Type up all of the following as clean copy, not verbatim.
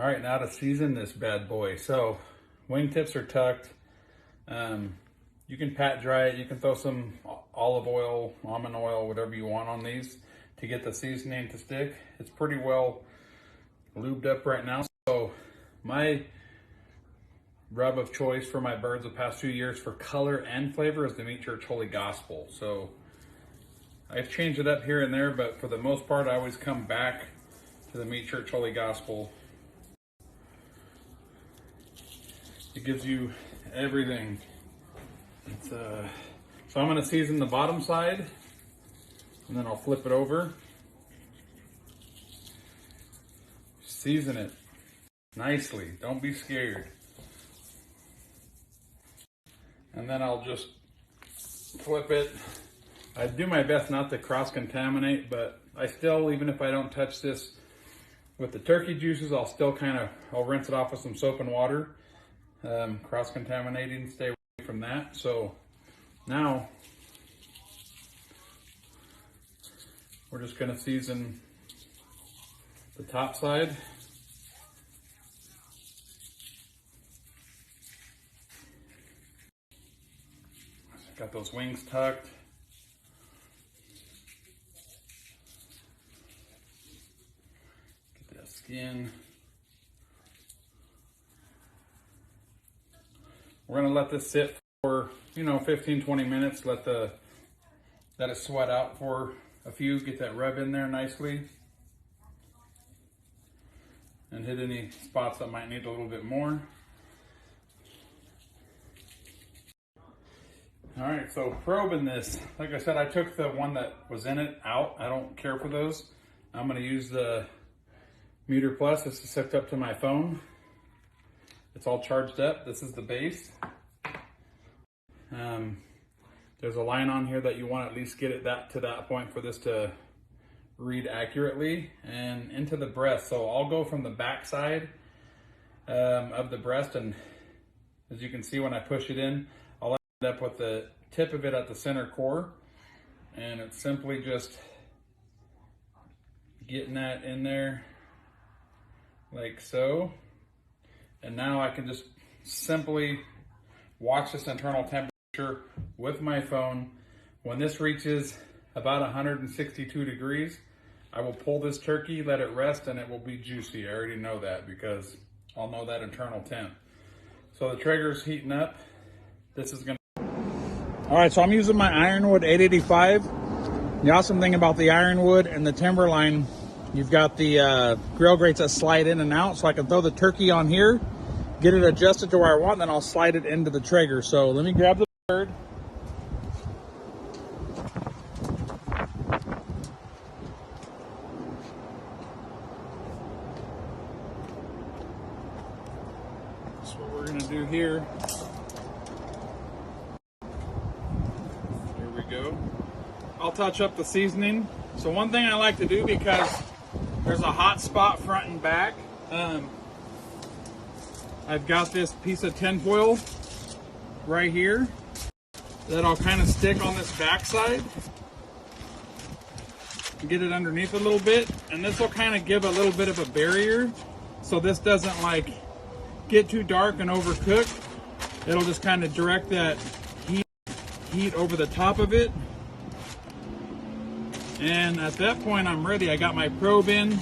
All right, now to season this bad boy. So wingtips are tucked. You can pat dry it. You can throw some olive oil, almond oil, whatever you want on these to get the seasoning to stick. It's pretty well lubed up right now. So my rub of choice for my birds the past 2 years for color and flavor is the Meat Church Holy Gospel. So I've changed it up here and there, but for the most part, I always come back to the Meat Church Holy Gospel. It gives you everything. So I'm gonna season the bottom side and then I'll flip it over. Season it nicely, don't be scared. And then I'll just flip it. I do my best not to cross-contaminate, but I still, even if I don't touch this with the turkey juices, I'll rinse it off with some soap and water. Cross-contaminating, stay away from that. So now we're just gonna season the top side. Got those wings tucked. Get that skin. We're gonna let this sit for 15-20 minutes. Let it sweat out for a few. Get that rub in there nicely, and hit any spots that might need a little bit more. All right, so probing this, like I said, I took the one that was in it out. I don't care for those. I'm gonna use the Meter Plus. This is hooked up to my phone. It's all charged up. This is the base. There's a line on here that you want to at least get it to that point for this to read accurately, and into the breast. So I'll go from the back side of the breast, and as you can see when I push it in, I'll end up with the tip of it at the center core, and it's simply just getting that in there like so. And now I can just simply watch this internal temperature with my phone. When this reaches about 162 degrees, I will pull this turkey, let it rest, and it will be juicy. I already know that because I'll know that internal temp. So the Traeger's heating up. This is gonna... All right, so I'm using my Ironwood 885. The awesome thing about the Ironwood and the Timberline, you've got the grill grates that slide in and out, so I can throw the turkey on here, get it adjusted to where I want, and then I'll slide it into the Traeger. So let me grab the bird. That's what we're gonna do here. Here we go. I'll touch up the seasoning. So one thing I like to do, because there's a hot spot front and back, I've got this piece of tinfoil right here that I'll kind of stick on this back side and get it underneath a little bit, and this will kind of give a little bit of a barrier so this doesn't like get too dark and overcook. It'll just kind of direct that heat over the top of it. And at that point I'm ready. I got my probe in,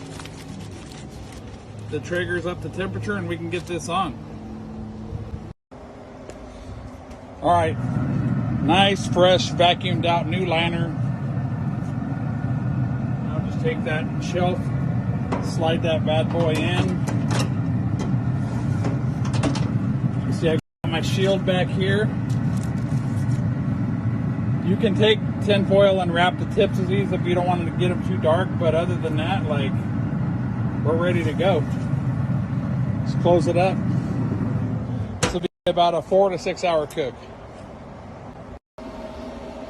the Traeger's up to temperature, and we can get this on. All right, nice, fresh, vacuumed out new liner. I'll just take that shelf, slide that bad boy in. You see I got my shield back here. You can take tinfoil and wrap the tips of these if you don't want to get them too dark, but other than that, like, we're ready to go. Let's close it up. This will be about a 4 to 6 hour cook.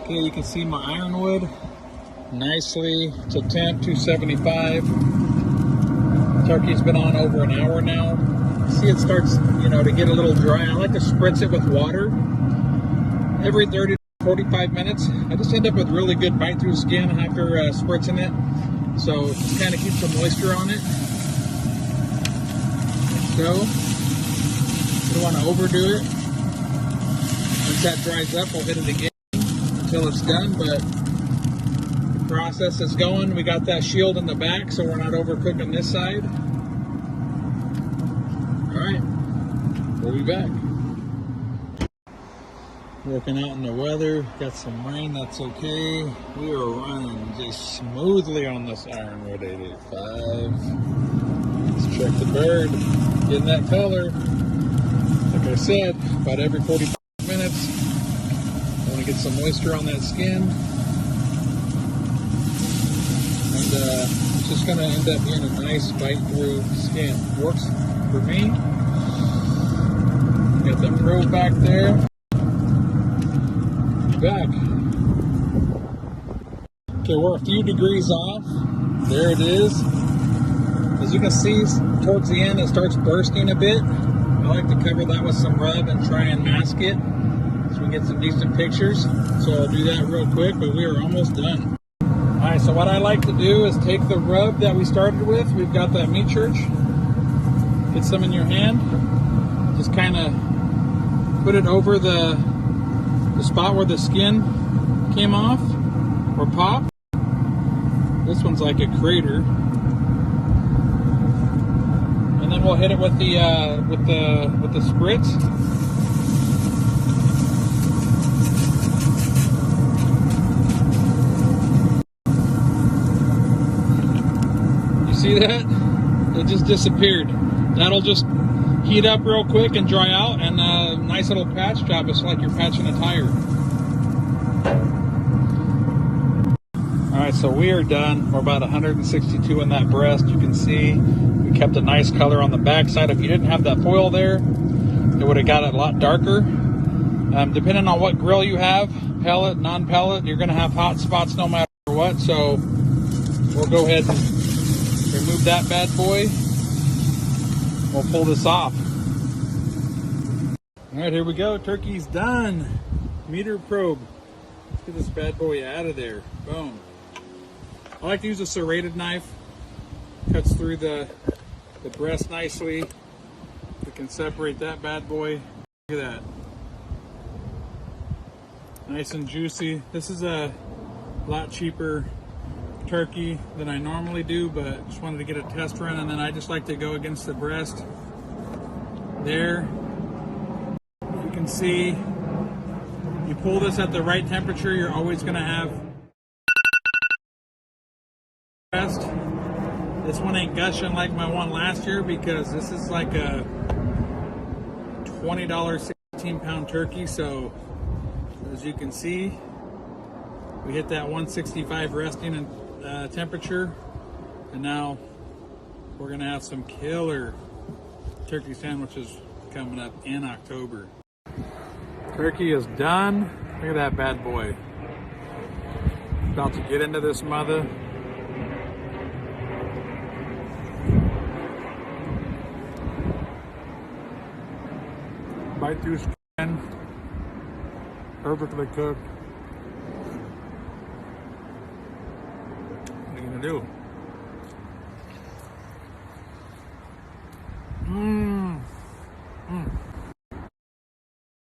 Okay, you can see my Ironwood nicely to temp, 275. Turkey's been on over an hour now. See, it starts, to get a little dry. I like to spritz it with water every 30 to 45 minutes. I just end up with really good bite through skin after spritzing it. So just kind of keep some moisture on it. so. We don't want to overdo it. Once that dries up, we'll hit it again until it's done, but the process is going. We got that shield in the back, so we're not overcooking this side. All right, we'll be back. Working out in the weather, got some rain, that's okay. We are running just smoothly on this ironwood 885. Let's check the bird, getting that color. Like I said, about every 45 minutes, I want to get some moisture on that skin. And it's just going to end up being a nice bite-through skin. Works for me. Got that probe back there. Back. Okay, we're a few degrees off. There it is. As you can see, towards the end it starts bursting a bit. I like to cover that with some rub and try and mask it so we get some decent pictures. So I'll do that real quick, but we are almost done. Alright, so what I like to do is take the rub that we started with. We've got that meat church. Get some in your hand. Just kind of put it over the spot where the skin came off or popped. This one's like a crater. And then we'll hit it with the spritz. You see that? It just disappeared. That'll just heat up real quick and dry out, and a nice little patch job. It's like you're patching a tire. Alright, so we are done. We're about 162 in that breast. You can see we kept a nice color on the back side. If you didn't have that foil there, it would have got a lot darker. Depending on what grill you have, pellet, non-pellet, you're going to have hot spots no matter what. So we'll go ahead and remove that bad boy. We'll pull this off. All right, here we go. Turkey's done. Meter probe. Let's get this bad boy out of there. Boom. I like to use a serrated knife. Cuts through the breast nicely. We can separate that bad boy. Look at that. Nice and juicy. This is a lot cheaper turkey than I normally do, but just wanted to get a test run, and then I just like to go against the breast there. You can see you pull this at the right temperature, you're always going to have breast. This one ain't gushing like my one last year because this is like a $20 16-pound turkey. So as you can see, we hit that 165 resting and temperature, and now we're gonna have some killer turkey sandwiches coming up in October. Turkey is done. Look at that bad boy. About to get into this mother. Bite through skin, perfectly cooked. Do.